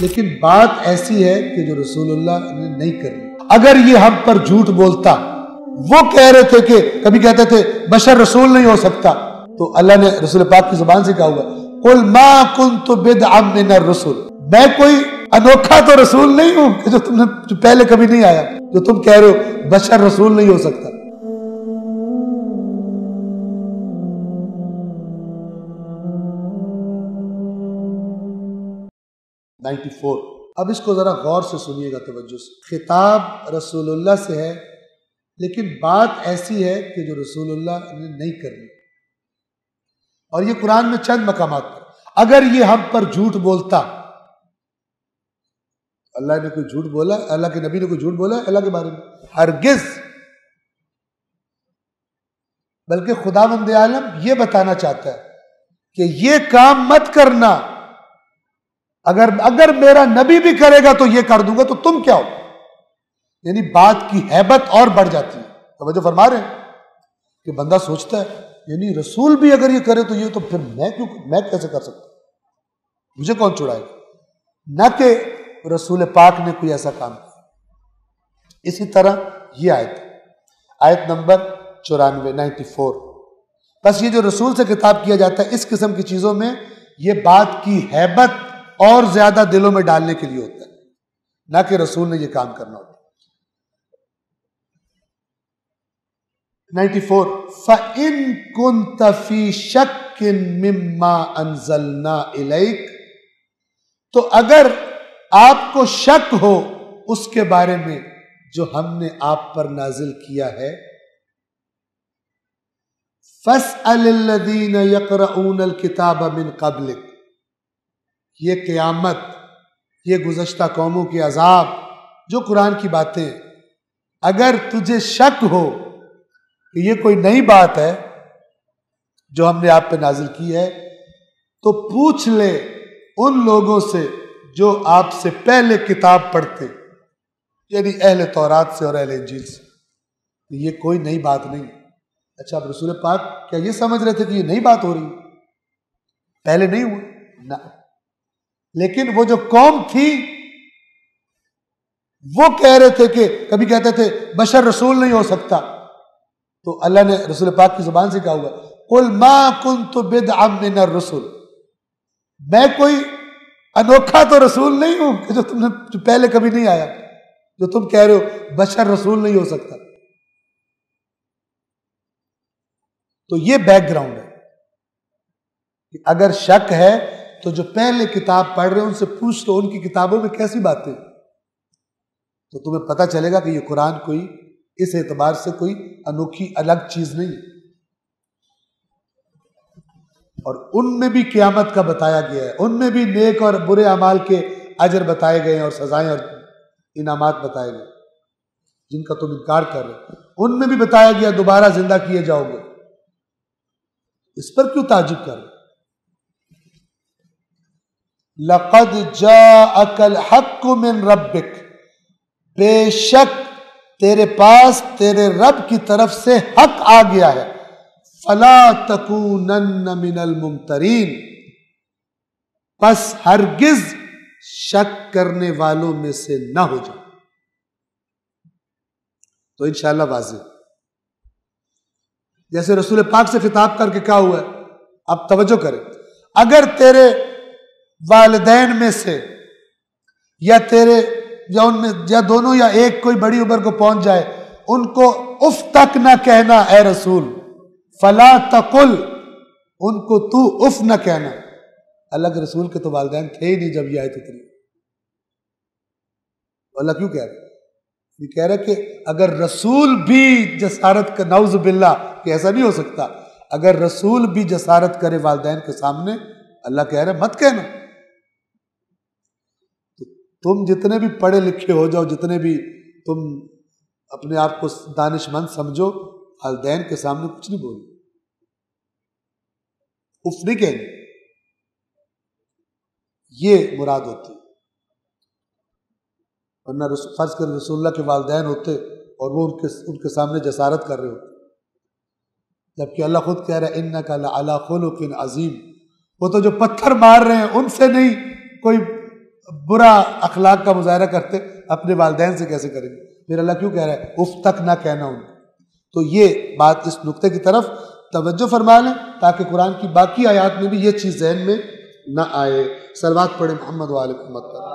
لیکن بات ایسی ہے کہ جو رسول اللہ نے نہیں کرنی. اگر یہ ہم پر جھوٹ بولتا، وہ کہہ رہے تھے کہ کبھی کہتے تھے بشر رسول نہیں ہو سکتا، تو اللہ نے رسول پاک کی زبان سے کہا ہوا قل ما كنت بدعا من الرسل، میں کوئی انوکھا تو رسول نہیں ہوں کہ جو پہلے کبھی نہیں آیا. جو تم کہہ رہے ہو بشر رسول نہیں ہو سکتا. اب اس کو ذرا غور سے سنیے گا، توجہ سے. خطاب رسول اللہ سے ہے، لیکن بات ایسی ہے کہ جو رسول اللہ نے نہیں کرنی. اور یہ قرآن میں چند مقامات پر. اگر یہ ہم پر جھوٹ بولتا، اللہ نے کوئی جھوٹ بولا، اللہ کے نبی نے کوئی جھوٹ بولا اللہ کے بارے میں؟ ہرگز. بلکہ خداوند عالم یہ بتانا چاہتا ہے کہ یہ کام مت کرنا، اگر میرا نبی بھی کرے گا تو یہ کر دوں گا، تو تم کیا ہو؟ یعنی بات کی ہیبت اور بڑھ جاتی ہے. توجہ فرما رہے ہیں کہ بندہ سوچتا ہے یعنی رسول بھی اگر یہ کرے تو یہ، تو پھر میں کیسے کر سکتا ہوں؟ مجھے کون چھڑائے گا؟ نہ کہ رسول پاک نے کوئی ایسا کام کیا. اسی طرح یہ آیت نمبر 94. بس یہ جو رسول سے خطاب کیا جاتا ہے اس قسم کی چیزوں میں یہ بات کی ہیبت اور زیادہ دلوں میں ڈالنے کے لیے ہوتا ہے، نہ کہ رسول نے یہ کام کرنا ہوتا. 94 فَإِن كُنْتَ فِي شَكٍّ مِّمَّا أَنزَلْنَا إِلَيْكَ، تو اگر آپ کو شک ہو اس کے بارے میں جو ہم نے آپ پر نازل کیا ہے، فَاسْأَلِ الَّذِينَ يَقْرَؤُونَ الْكِتَابَ مِن قَبْلِكَ. یہ قیامت، یہ گزشتہ قوموں کے عذاب، جو قرآن کی باتیں، اگر تجھے شک ہو کہ یہ کوئی نئی بات ہے جو ہم نے آپ پہ نازل کی ہے، تو پوچھ لے ان لوگوں سے جو آپ سے پہلے کتاب پڑھتے، یعنی اہل تورات سے اور اہل انجیل سے. یہ کوئی نئی بات نہیں. اچھا، اب رسول پاک کیا یہ سمجھ رہے تھے کہ یہ نئی بات ہو رہی ہے، پہلے نہیں ہوا؟ نہ. لیکن وہ جو قوم تھی وہ کہہ رہے تھے کہ کبھی کہتے تھے بشر رسول نہیں ہو سکتا، تو اللہ نے رسول پاک کی زبان سے کہا ہوا قل ما كنت بدعا من الرسل، میں کوئی انوکھا تو رسول نہیں ہوں کہ جو پہلے کبھی نہیں آیا. جو تم کہہ رہے ہو بشر رسول نہیں ہو سکتا. تو یہ بیک گراؤنڈ ہے کہ اگر شک ہے تو جو پہلے کتاب پڑھ رہے ہیں ان سے پوچھ لو ان کی کتابوں میں کیسی باتیں، تو تمہیں پتہ چلے گا کہ یہ قرآن کوئی اس اعتبار سے کوئی انوکھی الگ چیز نہیں. اور ان میں بھی قیامت کا بتایا گیا ہے، ان میں بھی نیک اور برے اعمال کے اجر بتائے گئے ہیں اور سزائیں اور انعامات بتائے گئے جن کا تم انکار کر رہے. ان میں بھی بتایا گیا دوبارہ زندہ کیے جاؤ گے. اس پر کیوں تعجب کر رہے؟ لقد جاءک الحق من ربک، بے شک تیرے پاس تیرے رب کی طرف سے حق آ گیا ہے. فلا تکونن من الممترین، پس ہرگز شک کرنے والوں میں سے نہ ہو جائے. تو انشاءاللہ واضح، جیسے رسول پاک سے خطاب کر کے کہا ہوا ہے. اب توجہ کریں، اگر تیرے والدین میں سے یا تیرے یا ان میں یا دونوں یا ایک کوئی بڑی عمر کو پہنچ جائے، ان کو اف تک نہ کہنا اے رسول. فلا تقل، ان کو تو اف نہ کہنا. اللہ کے رسول کے تو والدین تھے ہی نہیں جب یہ آیت اتری. اللہ کیوں کہہ رہے؟ یہ کہہ رہے کہ اگر رسول بھی جسارت کا، نعوذ باللہ کہ ایسا نہیں ہو سکتا، اگر رسول بھی جسارت کرے والدین کے سامنے، اللہ کہہ رہے مت کہنا. تم جتنے بھی پڑھے لکھے ہو جاؤ، جتنے بھی تم اپنے آپ کو دانش مند سمجھو، والدین کے سامنے کچھ نہیں بولو، اف نہیں کہنا. یہ مراد ہوتی. ورنہ فرض کر رسول اللہ کے والدین ہوتے اور وہ ان کے سامنے جسارت کر رہے ہوتے، جبکہ اللہ خود کہہ رہا ہے انک لعلی خلق عظیم. وہ تو جو پتھر مار رہے ہیں ان سے نہیں کوئی برا اخلاق کا مظاہرہ کرتے اپنے والدین سے کیسے کریں گے؟ پھر اللہ کیوں کہہ رہا ہے اف تک نہ کہنا ان کو؟ تو یہ بات اس نقطے کی طرف توجہ فرما لیں تاکہ قرآن کی باقی آیات میں بھی یہ چیز ذہن میں نہ آئے۔ صلوات پڑھیں محمد و آل محمد پر۔